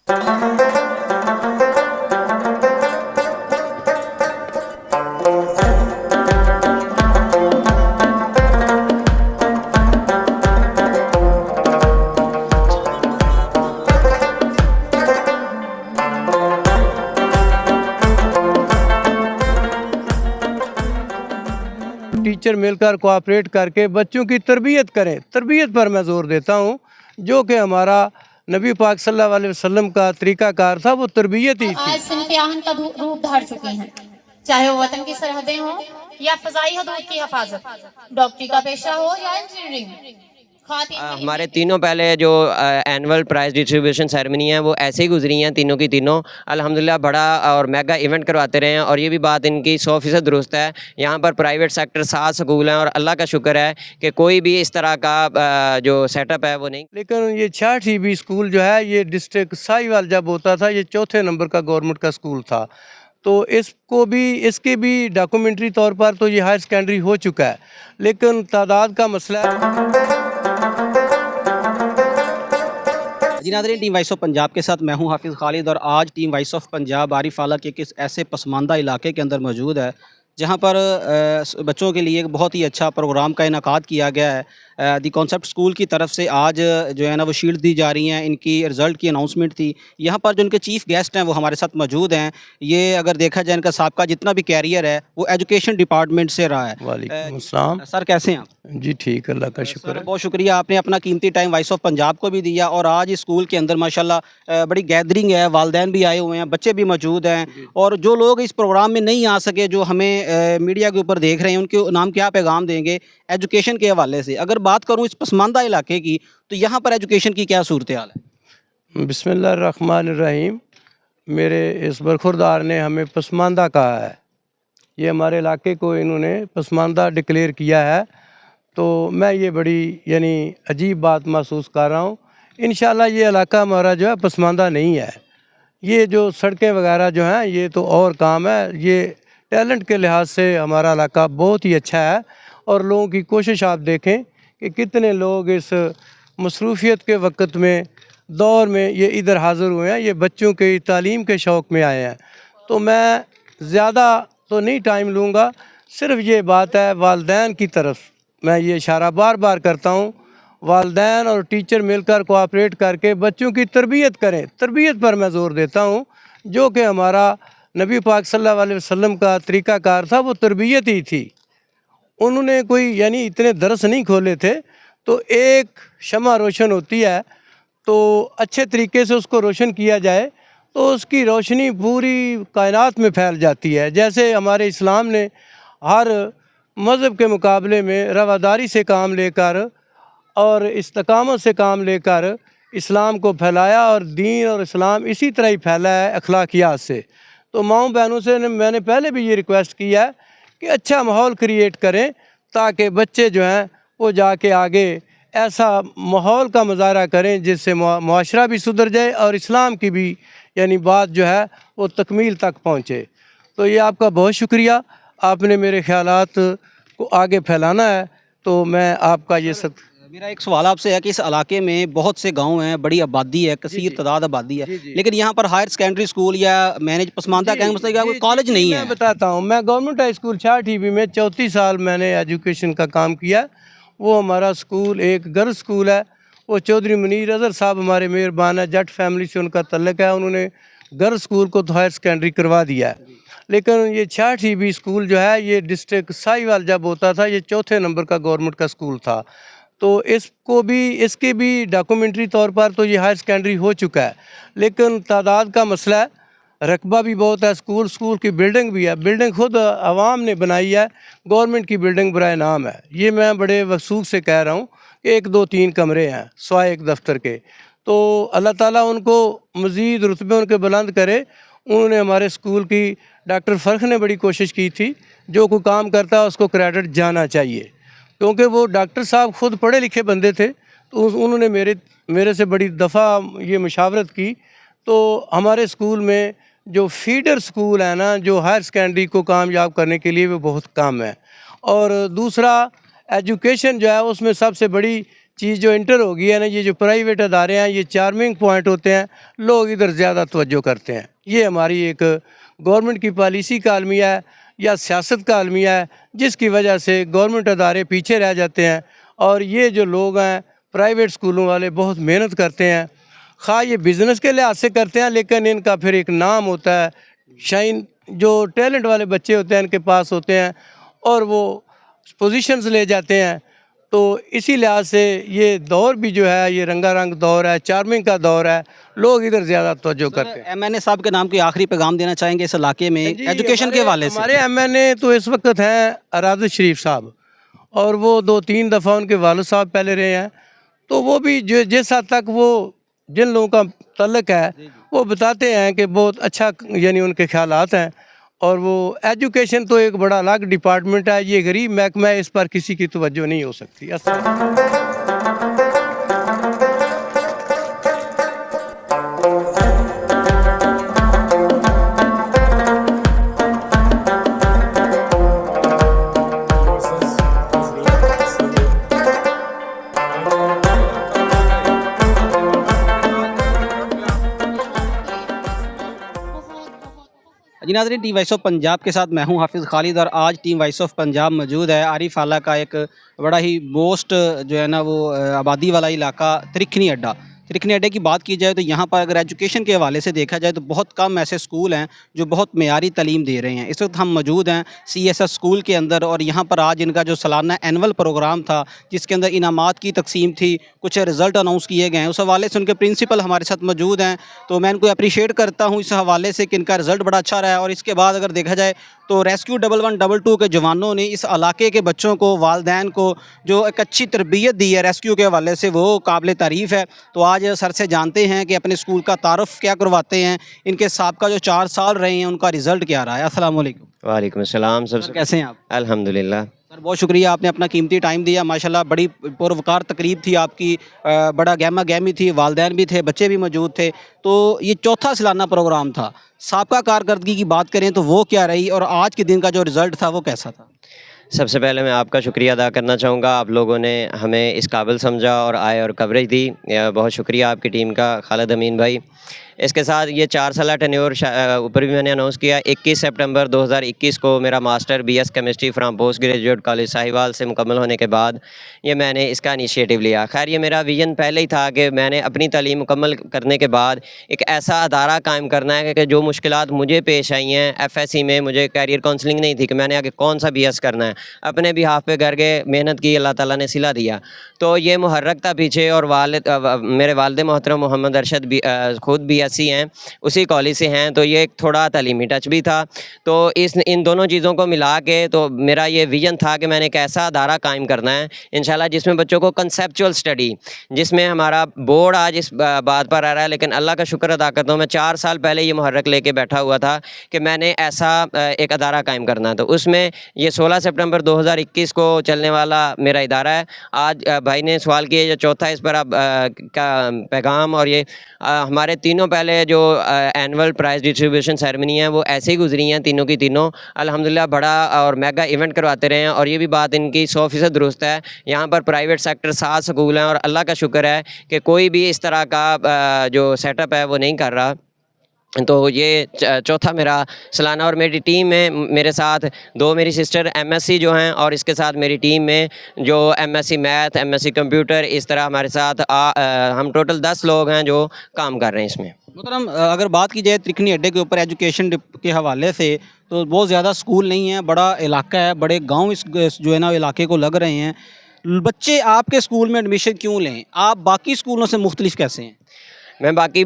Teacher मिलकर cooperate करके बच्चों की तरबियत करें, तरबियत पर मैं ज़ोर देता हूँ, जो कि हमारा नबी पाक सल्लल्लाहु अलैहि वसल्लम का तरीक़ाकार था, वो तरबियत ही थी। आज सिनफ़ का रूप धार चुके हैं, चाहे वो वतन की सरहदें हों या फ़ज़ाई हदूद की हिफाज़त, डॉक्टरी का पेशा हो या इंजीनियरिंग। हमारे तीनों पहले जो एनुअल प्राइज़ डिस्ट्रीब्यूशन सेरेमनी है वो ऐसे ही गुजरी हैं तीनों की तीनों। अल्हम्दुलिल्लाह बड़ा और मेगा इवेंट करवाते रहे हैं, और ये भी बात इनकी 100% दुरुस्त है। यहाँ पर प्राइवेट सेक्टर 7 स्कूल हैं, और अल्लाह का शुक्र है कि कोई भी इस तरह का जो सेटअप है वो नहीं। लेकिन ये 6 स्कूल जो है, ये डिस्ट्रिक्ट साहिवाल जब होता था, ये चौथे नंबर का गवर्नमेंट का स्कूल था। तो इसके भी डॉक्यूमेंट्री तौर पर तो ये हायर सेकेंडरी हो चुका है, लेकिन तादाद का मसला है। जी नाज़रीन, टीम वॉइस ऑफ पंजाब के साथ मैं हूं हाफिज़ खालिद, और आज team voice of Punjab Arif आला के किस ऐसे पसमानदा इलाके के अंदर मौजूद है जहां पर बच्चों के लिए एक बहुत ही अच्छा प्रोग्राम का इनकाद किया गया है। दी कॉन्सेप्ट स्कूल की तरफ से आज जो है ना वो शील्ड दी जा रही हैं, इनकी रिज़ल्ट की अनाउंसमेंट थी। यहाँ पर जो इनके चीफ़ गेस्ट हैं वो हमारे साथ मौजूद हैं। ये अगर देखा जाए इनका साबका जितना भी कैरियर है वो एजुकेशन डिपार्टमेंट से रहा है। वालेकुम अस्सलाम। सर कैसे हैं आप? जी ठीक, अल्लाह का शुक्र है। बहुत शुक्रिया, आपने अपना कीमती टाइम वॉइस ऑफ पंजाब को भी दिया, और आज इस स्कूल के अंदर माशाल्लाह बड़ी गैदरिंग है, वालिदैन भी आए हुए हैं, बच्चे भी मौजूद हैं, और जो लोग इस प्रोग्राम में नहीं आ सके, जो हमें मीडिया के ऊपर देख रहे हैं, उनके नाम क्या पैगाम देंगे एजुकेशन के हवाले से? अगर बात करूँ इस पसमानदा इलाके की, तो यहाँ पर एजुकेशन की क्या सूरत हाल है? बिस्मिल्लाहिर्रहमानिर्रहीम। मेरे इस बरखुरदार ने हमें पसमानदा कहा है, ये हमारे इलाके को इन्होंने पसमानदा डिक्लेयर किया है, तो मैं ये बड़ी यानी अजीब बात महसूस कर रहा हूँ। इंशाल्लाह ये इलाका हमारा जो है पसमानदा नहीं है। ये जो सड़कें वगैरह जो हैं ये तो और काम है, ये टैलेंट के लिहाज से हमारा इलाका बहुत ही अच्छा है, और लोगों की कोशिश आप देखें कि कितने लोग इस मसरूफ़ियत के वक्त में दौर में ये इधर हाज़िर हुए हैं, ये बच्चों के तालीम के शौक़ में आए हैं। तो मैं ज़्यादा तो नहीं टाइम लूँगा, सिर्फ ये बात है वालिदैन की तरफ मैं ये इशारा बार बार करता हूँ, वालिदैन और टीचर मिलकर कोऑपरेट करके बच्चों की तरबियत करें, तरबियत पर मैं ज़ोर देता हूँ, जो कि हमारा नबी पाक सल्लल्लाहु अलैहि वसल्लम का तरीक़ाकार था, वो तरबियत ही थी। उन्होंने कोई यानी इतने दरस नहीं खोले थे, तो एक शमा रोशन होती है, तो अच्छे तरीके से उसको रोशन किया जाए तो उसकी रोशनी पूरी कायनात में फैल जाती है। जैसे हमारे इस्लाम ने हर मज़हब के मुकाबले में रवादारी से काम लेकर और इस्तिकामत से काम लेकर इस्लाम को फैलाया, और दीन और इस्लाम इसी तरह ही फैला है अखलाकियात से। तो माँओं बहनों से मैंने पहले भी ये रिक्वेस्ट किया है कि अच्छा माहौल क्रिएट करें, ताकि बच्चे जो हैं वो जाके आगे ऐसा माहौल का मुज़ाहरा करें जिससे मुआशरा भी सुधर जाए और इस्लाम की भी यानी बात जो है वो तकमील तक पहुँचे। तो ये आपका बहुत शुक्रिया, आपने मेरे ख़यालात को आगे फैलाना है, तो मैं आपका ये सब। मेरा एक सवाल आपसे है कि इस इलाके में बहुत से गांव हैं, बड़ी आबादी है, कसीर तादाद आबादी है, लेकिन यहाँ पर हायर सेकेंडरी स्कूल या मैनेज पसमानदा कैंपस का कोई कॉलेज नहीं है। मैं बताता हूँ, मैं गवर्नमेंट हाई स्कूल 6 में 34 साल मैंने एजुकेशन का काम किया। वो हमारा स्कूल एक गर्ल्स स्कूल है, वो चौधरी मुनीर अज़हर साहब हमारे मेहरबान है, जट फैमिली से उनका तल्लक है, उन्होंने गर्ल्स स्कूल को तो हायर सेकेंडरी करवा दिया है। लेकिन ये 6 स्कूल जो है, ये डिस्ट्रिक्ट साहिवाल जब होता था, ये चौथे नंबर का गवर्नमेंट का स्कूल था। तो इसके भी डॉक्यूमेंट्री तौर पर तो ये हायर सेकेंडरी हो चुका है, लेकिन तादाद का मसला है, रकबा भी बहुत है, स्कूल की बिल्डिंग भी है, बिल्डिंग खुद आवाम ने बनाई है, गवर्नमेंट की बिल्डिंग बराए नाम है। ये मैं बड़े वसूख से कह रहा हूँ कि 1 2 3 कमरे हैं सवाए एक दफ्तर के। तो अल्लाह ताला उनको मज़ीद रुतबे उनके बुलंद करे। उन्होंने हमारे स्कूल की डॉक्टर फ़र्ख ने बड़ी कोशिश की थी, जो कोई काम करता है उसको क्रेडिट जाना चाहिए, क्योंकि वो डॉक्टर साहब खुद पढ़े लिखे बंदे थे। तो उन्होंने मेरे से बड़ी दफ़ा ये मशावरत की। तो हमारे स्कूल में जो फीडर स्कूल है ना, जो हायर सेकेंडरी को कामयाब करने के लिए वो बहुत कम है। और दूसरा एजुकेशन जो है उसमें सबसे बड़ी चीज़ जो इंटर हो गई है ना, ये जो प्राइवेट अदारे हैं ये चार्मिंग पॉइंट होते हैं, लोग इधर ज़्यादा तवज्जो करते हैं। ये हमारी एक गवर्नमेंट की पॉलिसी का अलमिया है या सियासत का अलमिया है, जिसकी वजह से गवर्नमेंट अदारे पीछे रह जाते हैं। और ये जो लोग हैं प्राइवेट स्कूलों वाले बहुत मेहनत करते हैं, खा ये बिज़नेस के लिहाज से करते हैं, लेकिन इनका फिर एक नाम होता है, शाइन जो टैलेंट वाले बच्चे होते हैं इनके पास होते हैं और वो पोजीशंस ले जाते हैं। तो इसी लिहाज से ये दौर भी जो है ये रंगारंग दौर है, चार्मिंग का दौर है, लोग इधर ज़्यादा तवज्जो करते हैं। MNA साहब के नाम कोई आखिरी पैगाम देना चाहेंगे इस इलाके में जी, एजुकेशन के हवाले से? हमारे MNA तो इस वक्त हैं अरादत शरीफ साहब, और वो 2-3 दफ़ा उनके वालिद साहब पहले रहे हैं। तो वो भी जो जिस हद तक वो जिन लोगों का तल्लक है वो बताते हैं कि बहुत अच्छा यानी उनके ख्यालात हैं। और वो एजुकेशन तो एक बड़ा अलग डिपार्टमेंट है, ये गरीब महकमा है, इस पर किसी की तवज्जो नहीं हो सकती। जी नाज़रीन, टीम वॉइस ऑफ पंजाब के साथ मैं हूं हाफिज़ खालिद और आज टीम वॉइस ऑफ पंजाब मौजूद है आरिफ आला का एक बड़ा ही मोस्ट जो है ना वो आबादी वाला इलाका त्रिखनी अड्डा। त्रिखनी अड्डे की बात की जाए तो यहाँ पर अगर एजुकेशन के हवाले से देखा जाए तो बहुत कम ऐसे स्कूल हैं जो बहुत मेयारी तालीम दे रहे हैं। इस वक्त हम मौजूद हैं CSS स्कूल के अंदर और यहाँ पर आज इनका जो सालाना एनुअल प्रोग्राम था जिसके अंदर इनामात की तकसीम थी, कुछ रिज़ल्ट अनाउंस किए गए हैं, उस हवाले से उनके प्रिंसिपल हमारे साथ मौजूद हैं। तो मैं इनको अप्रिशिएट करता हूँ इस हवाले से कि इनका रिज़ल्ट बड़ा अच्छा रहा है। और इसके बाद अगर देखा जाए तो रेस्क्यू 1122 के जवानों ने इस इलाके के बच्चों को, वालदैन को जो एक अच्छी तरबियत दी है रेस्क्यू के हवाले से, वो काबिल तारीफ़ है। तो आज सर से जानते हैं कि अपने स्कूल का तारुफ क्या करवाते हैं, इनके साहब जो 4 साल रहे हैं उनका रिज़ल्ट क्या रहा है। अस्सलाम वालेकुम। वालेकुम अस्सलाम। सर कैसे हैं आप? अल्हम्दुलिल्लाह। सर बहुत शुक्रिया, आपने अपना कीमती टाइम दिया। माशाल्लाह बड़ी पुरवकार तकरीब थी आपकी, बड़ा गहमा गहमी थी, वालदैन भी थे, बच्चे भी मौजूद थे। तो ये चौथा सालाना प्रोग्राम था। साबका कारकर्दगी की बात करें तो वो क्या रही और आज के दिन का जो रिज़ल्ट था वो कैसा था? सबसे पहले मैं आपका शुक्रिया अदा करना चाहूँगा, आप लोगों ने हमें इस काबिल समझा और आए और कवरेज दी, बहुत शुक्रिया आपकी टीम का, खालिद अमीन भाई। इसके साथ ये 4 साल टेन्योर ऊपर भी मैंने अनाउंस किया। 21 सितंबर 2021 को मेरा master BS chemistry from post graduate college Sahiwal से मुकम्मल होने के बाद ये मैंने इसका इनिशिएटिव लिया। खैर ये मेरा विजन पहले ही था कि मैंने अपनी तालीम मुकम्मल करने के बाद एक ऐसा अदारा कायम करना है कि जो मुश्किलात मुझे पेश आई हैं FSC में, मुझे कैरियर काउंसलिंग नहीं थी कि मैंने आगे कौन सा BS करना है, अपने भी हाथ पे कर गए, मेहनत की, अल्लाह ताला ने सिला दिया। तो ये मुहर्रक था पीछे। और मेरे वालिद मोहतरम मोहम्मद अरशद भी खुद BSc हैं, उसी कॉलेज से हैं, तो ये एक थोड़ा तालीमी टच भी था। तो इन दोनों चीज़ों को मिला के तो मेरा ये विजन था कि मैंने एक ऐसा अदारा कायम करना है इंशाल्लाह जिसमें बच्चों को कंसेप्चुअल स्टडी, जिसमें हमारा बोर्ड आज इस बात पर आ रहा है, लेकिन अल्लाह का शुक्र अदा करता हूँ मैं 4 साल पहले ये मुहर्रक लेके बैठा हुआ था कि मैंने ऐसा एक अदारा कायम करना है। तो उसमें ये 16 सितंबर 2021 को चलने वाला मेरा इदारा है। आज भाई ने सवाल किया जो चौथा इस पर अब का पैगाम, और ये हमारे तीनों पहले जो एनुअल प्राइज़ डिस्ट्रीब्यूशन सेरेमनी है वो ऐसे ही गुजरी हैं तीनों की तीनों। अल्हम्दुलिल्लाह बड़ा और मेगा इवेंट करवाते रहे हैं और ये भी बात इनकी 100% दुरुस्त है। यहाँ पर प्राइवेट सेक्टर 7 स्कूल हैं और अल्लाह का शुक्र है कि कोई भी इस तरह का जो सेटअप है वो नहीं कर रहा। तो ये चौथा मेरा सालाना, और मेरी टीम में मेरे साथ 2 मेरी सिस्टर MSc जो हैं और इसके साथ मेरी टीम में जो MSc मैथ, MSc कंप्यूटर, इस तरह हमारे साथ हम टोटल 10 लोग हैं जो काम कर रहे हैं इसमें। मतलब अगर बात की जाए त्रिखनी अड्डे के ऊपर एजुकेशन के हवाले से तो बहुत ज़्यादा स्कूल नहीं है, बड़ा इलाका है, बड़े गाँव इस जो है ना इलाके को लग रहे हैं। बच्चे आपके स्कूल में एडमिशन क्यों लें? आप बाकी स्कूलों से मुख्तलिफ कैसे हैं? मैं बाकी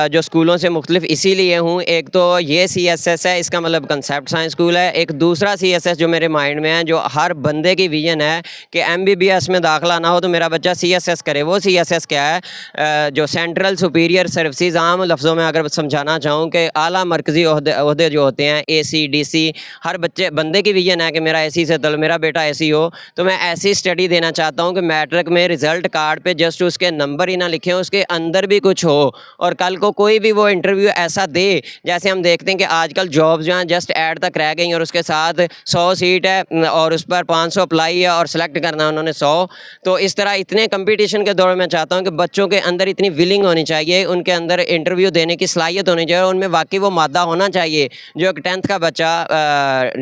जो स्कूलों से मुख्तलिफ इसीलिए हूँ, एक तो ये CSS है, इसका मतलब कंसेप्ट साइंस स्कूल है। एक दूसरा CSS जो मेरे माइंड में है, जो हर बंदे की विजन है कि MBBS में दाखिला ना हो तो मेरा बच्चा CSS करे। वो CSS क्या है? जो सेंट्रल सुपीरियर सर्विसेज, आम लफ्ज़ों में अगर समझाना चाहूँ कि आला मरकज़ी ओहदे जो होते हैं AC DC, हर बंदे की विजन है कि मेरा AC से तल मेरा बेटा AC हो। तो मैं ऐसी स्टडी देना चाहता हूँ कि मैट्रिक में रिज़ल्ट कार्ड पर जस्ट उसके नंबर ही ना लिखे, उसके अंदर भी कुछ ہو اور کل کو کوئی بھی وہ انٹرویو ایسا دے، جیسے ہم دیکھتے ہیں کہ آج کل جابز جو ہیں جسٹ ایڈ تک رہ گئی اور اس کے ساتھ 100 سیٹ ہے اور اس پر 500 اپلائی ہے اور سلیکٹ کرنا ہے انہوں نے 100. تو اس طرح اتنے کمپٹیشن کے دور میں چاہتا ہوں کہ بچوں کے اندر اتنی ولنگ ہونی چاہیے، ان کے اندر انٹرویو دینے کی صلاحیت ہونی چاہیے، ان میں واقعی وہ مادہ ہونا چاہیے جو ایک 10th کا بچہ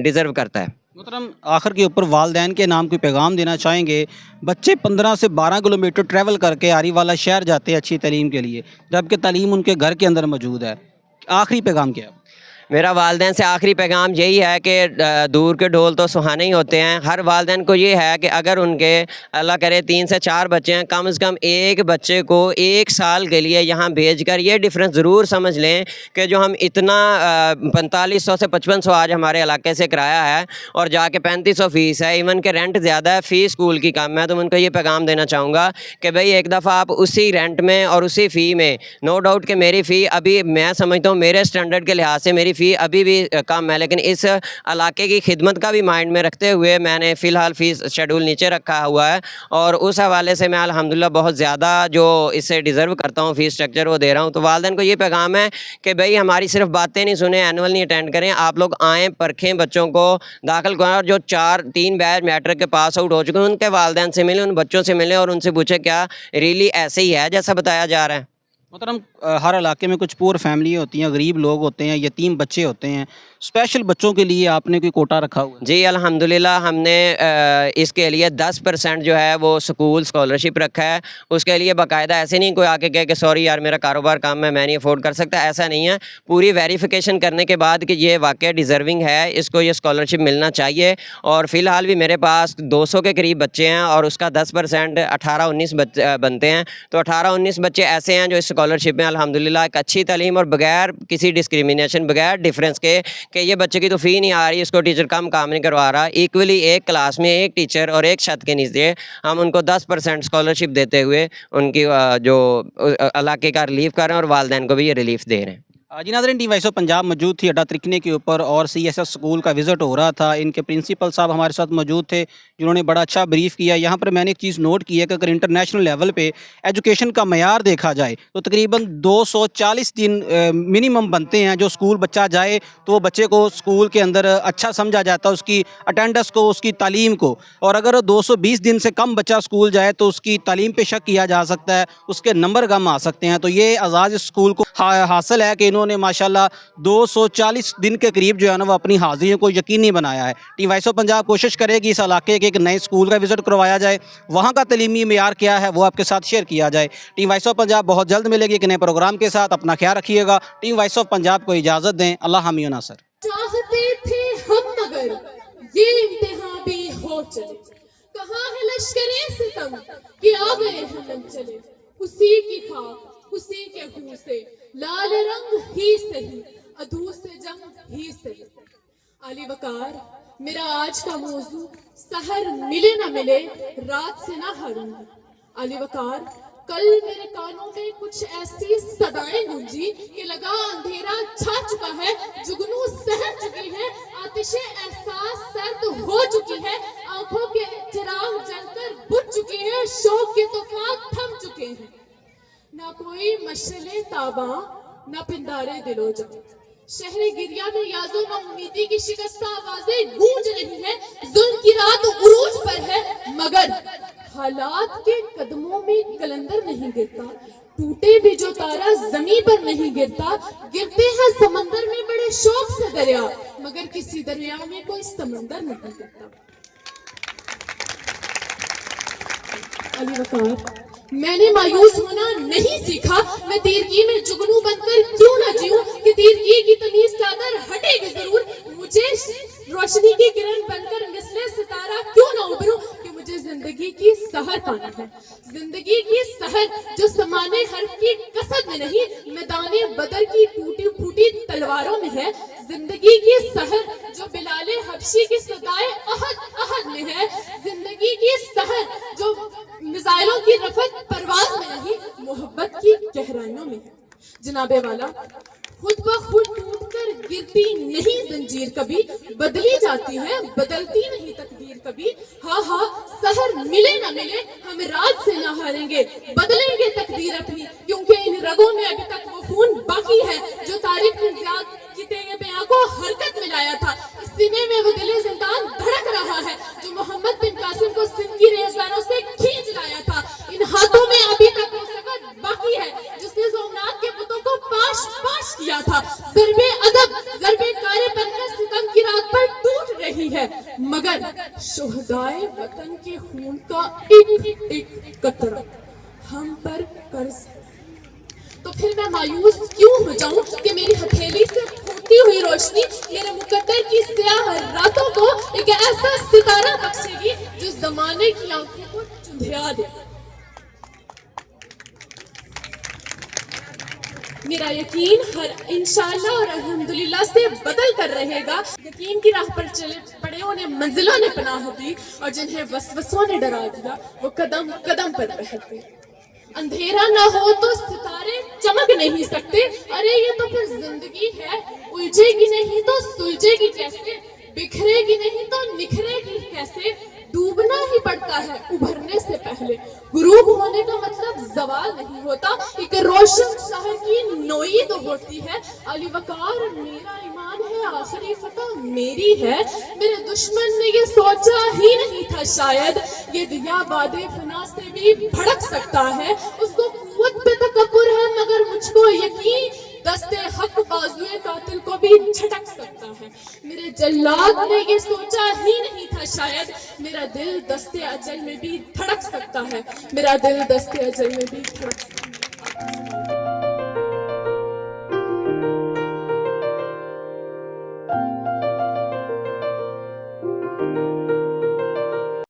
ڈیزرو کرتا ہے. محترم آخر کے اوپر والدین کے نام کوئی پیغام دینا چاہیں گے؟ بچے 15 سے 12 کلومیٹر ٹریول کر کے آری والا شہر جاتے ہیں اچھی تعلیم کے لیے، جبکہ تعلیم ان کے گھر کے اندر موجود ہے. آخری پیغام کیا ہے؟ میرا والدین سے آخری پیغام یہی ہے کہ دور کے ڈھول تو سہانے ہی ہوتے ہیں. ہر والدین کو یہ ہے کہ اگر ان کے اللہ کرے 3 سے 4 بچے ہیں، کم از کم ایک بچے کو 1 سال کے لیے یہاں بھیج کر یہ ڈفرینس ضرور سمجھ لیں کہ جو ہم اتنا 4500 سے 5500 آج ہمارے علاقے سے کرایہ ہے اور جا کے 3500 فیس ہے، ایون کہ رینٹ زیادہ ہے، فیس اسکول کی کم ہے. تو میں ان کو یہ پیغام دینا چاہوں گا کہ بھئی ایک دفعہ آپ اسی رینٹ میں اور اسی فی میں، نو ڈاؤٹ کہ میری فی ابھی میں سمجھتا ہوں میرے اسٹینڈرڈ کے لحاظ سے میری فی ابھی بھی کم ہے، لیکن اس علاقے کی خدمت کا بھی مائنڈ میں رکھتے ہوئے میں نے فی الحال فیس شیڈول نیچے رکھا ہوا ہے اور اس حوالے سے میں الحمدللہ بہت زیادہ جو اس سے ڈیزرو کرتا ہوں فیس اسٹرکچر وہ دے رہا ہوں. تو والدین کو یہ پیغام ہے کہ بھئی ہماری صرف باتیں نہیں سنیں، اینول نہیں اٹینڈ کریں، آپ لوگ آئیں، پرکھیں، بچوں کو داخل کریں اور جو 3 بیچ میٹرک کے پاس آؤٹ ہو چکے ہیں ان کے والدین سے ملیں، ان بچوں سے ملیں اور ان سے پوچھیں کیا ریلی ایسے ہی ہے جیسا بتایا جا رہا ہے. محترم ہر علاقے میں کچھ پور فیملی ہوتی ہیں، غریب لوگ ہوتے ہیں، یتیم بچے ہوتے ہیں، اسپیشل بچوں کے لیے آپ نے کوئی کوٹا رکھا ہوا ہے؟ جی الحمدللہ ہم نے اس کے لیے 10% جو ہے وہ سکول اسکالرشپ رکھا ہے. اس کے لیے باقاعدہ ایسے نہیں کوئی آ کے کہے کہ سوری یار میرا کاروبار کام ہے میں نہیں افورڈ کر سکتا، ایسا نہیں ہے. پوری ویریفیکیشن کرنے کے بعد کہ یہ واقعہ ڈیزرونگ ہے، اس کو یہ اسکالرشپ ملنا چاہیے. اور فی الحال بھی میرے پاس 200 کے قریب بچے ہیں اور اس کا 10% 18-19 بنتے ہیں. تو 18-19 بچے ایسے ہیں جو اس اسکالرشپ میں الحمدللہ ایک اچھی تعلیم اور بغیر کسی ڈسکریمنیشن، بغیر ڈفرینس کے کہ یہ بچے کی تو فی نہیں آ رہی، اس کو ٹیچر کم کام نہیں کروا رہا، ایکولی ایک کلاس میں ایک ٹیچر اور ایک چھت کے نیچے ہم ان کو 10% اسکالرشپ دیتے ہوئے ان کی جو علاقے کا ریلیف کر رہے ہیں اور والدین کو بھی یہ ریلیف دے رہے ہیں. جی ناظرین، ٹیم وائس آف پنجاب موجود تھی اڈا ترکنے کے اوپر اور CSS اسکول کا وزٹ ہو رہا تھا. ان کے پرنسپل صاحب ہمارے ساتھ موجود تھے جنہوں نے بڑا اچھا بریف کیا. یہاں پر میں نے ایک چیز نوٹ کی ہے کہ اگر انٹرنیشنل لیول پہ ایجوکیشن کا معیار دیکھا جائے تو تقریباً 240 دن منیمم بنتے ہیں جو اسکول بچہ جائے تو وہ بچے کو اسکول کے اندر اچھا سمجھا جاتا ہے، اس کی اٹینڈنس کو، اس کی تعلیم کو. اور اگر 220 دن سے کم بچہ اسکول جائے تو اس کی تعلیم پہ شک کیا جا سکتا ہے، اس کے نمبر کم آ سکتے ہیں. تو یہ اعزاز اس اسکول کو حاصل ہے کہ انہوں نے ماشاءاللہ 240 دن کے قریب جو ہے نا وہ اپنی حاضریوں کو یقینی بنایا ہے. ٹیم وائس آف پنجاب کوشش کرے گی اس علاقے کے ایک نئے اسکول کا وزٹ کروایا جائے، وہاں کا تعلیمی معیار کیا ہے وہ آپ کے ساتھ شیئر کیا جائے. ٹیم وائس آف پنجاب بہت جلد ملے گی ایک نئے پروگرام کے ساتھ. اپنا خیال رکھیے گا. ٹیم وائس آف پنجاب کو اجازت دیں. اللہ حامی و ناصر. چاہتے تھے ہم مگر یہ امتحان بھی ہو چلے، کہاں ہے لشکرِ ستم کہ آ گئے ہیں لم چلے. اسی کی خاک اسی کے خون سے لال رنگ ہی سہی، ادھور سے جنگ ہی سہی. علی وقار میرا آج کا موضوع سحر ملے نہ ملے رات سے نہ ہاروں. علی وقار کل میرے کانوں میں کچھ ایسی صدائیں گونجی کہ لگا اندھیرا چھا چکا ہے، جگنو سہر چکی ہے، آتش احساس سرد ہو چکی ہے، آنکھوں کے چراغ جل کر بجھ چکے ہیں، شوق کے طوفان تھم چکے ہیں. نہ کوئی مشعل تاباں نہ پندارے دل و جان، شہر گریا میں یاز و امیدی کی شکستہ آوازیں گونج رہی ہیں. ظلم کی رات عروج پر ہے مگر حالات کے قدموں میں کلندر نہیں گرتا، ٹوٹے بھی جو تارا زمین پر نہیں گرتا. گرتے ہیں سمندر میں بڑے شوق سے دریا مگر کسی دریا میں کوئی سمندر نہیں گرتا. علی وقار میں نے مایوس ہونا نہیں سیکھا، میں تیرگی میں جگنو بن کر کیوں نہ جیوں کہ تیرگی کی تمیز چادر ہٹے گی ضرور. مجھے روشنی کی کرن بن کر مثل ستارہ کیوں نہ ابھروں کہ مجھے زندگی کی سحر پانا ہے. زندگی کی سحر جو سمانے حرف کی کسد میں نہیں، میدان بدر کی ٹوٹی پھوٹی تلواروں میں ہے. زندگی کی سحر جو بلال حبشی کی صدائے احد احد میں ہے. زندگی کی سحر جو میزائلوں کی رفت پرواز میں نہیں، محبت کی گہرائیوں میں ہے. جناب والا خود بخود ٹوٹ کر گرتی نہیں زنجیر، کبھی بدلی جاتی ہے بدلتی نہیں تقدیر. कभी। हाँ हाँ सहर मिले न मिले हम रात से न हारेंगे, बदलेंगे तकदीर अपनी, क्योंकि इन रगों में अभी तक वो खून बाकी है जो तारीख ने ज़ियाद की तेगे बयां को हरकत में लाया था। इस सीने में वो दिले जिंदान धड़क रहा है जो मोहम्मद बिन कासिम को सिंध की रेज़दारों से खींच लाया था। इन हाथों में अभी तक वो सख्त बाकी है जिसने सोमनाथ के बुतों को पाश पाश किया था। ज़र्बे अदब ज़र्बे कारे बनकर सितम की रात पर टूट रही है, मगर शुहदाए वतन के खून का एक एक कतरा हम पर कर्ज। तो फिर मैं मायूस क्यों हो जाऊं कि मेरी हथेली से फूटती हुई रोशनी मेरे मुकद्दर की स्याह रातों को एक ऐसा सितारा बख्शेगी जो जमाने की आंखों को चुंधिया दे। मेरा यकीन हर इंशाअल्लाह और अल्हम्दुलिल्लाह से बदल कर रहेगा। यकीन की राह पर चले पड़े उन्हें मंजिलों ने पनाह दी और जिन्हें वसवसों ने डरा दिया वो कदम कदम पर बहते। अंधेरा ना हो तो सितारे चमक नहीं सकते, अरे ये तो फिर जिंदगी है, उलझेगी नहीं तो सुलझेगी कैसे, बिखरेगी नहीं तो निखरेगी कैसे। डूबना ही पड़ता है उभरने से पहले, गुरूब होने का मतलब जवाल नहीं होता, एक रोशन शहर की नोई तो होती है। अली वकार मेरा ईमान है, आखिरी फतह मेरी है। मेरे दुश्मन ने ये सोचा ही नहीं था शायद ये दिया बादे फना से भी भड़क सकता है। उसको कुव्वत पे तकब्बुर है मगर मुझको यकीन दस्ते हक बाजुए कातिल को भी झटक सकता है। मेरे जल्लाद ने ये सोचा ही नहीं था शायद मेरा दिल दस्ते अजल में भी धड़क सकता है, मेरा दिल दस्ते अजल में भी धड़क सकता है।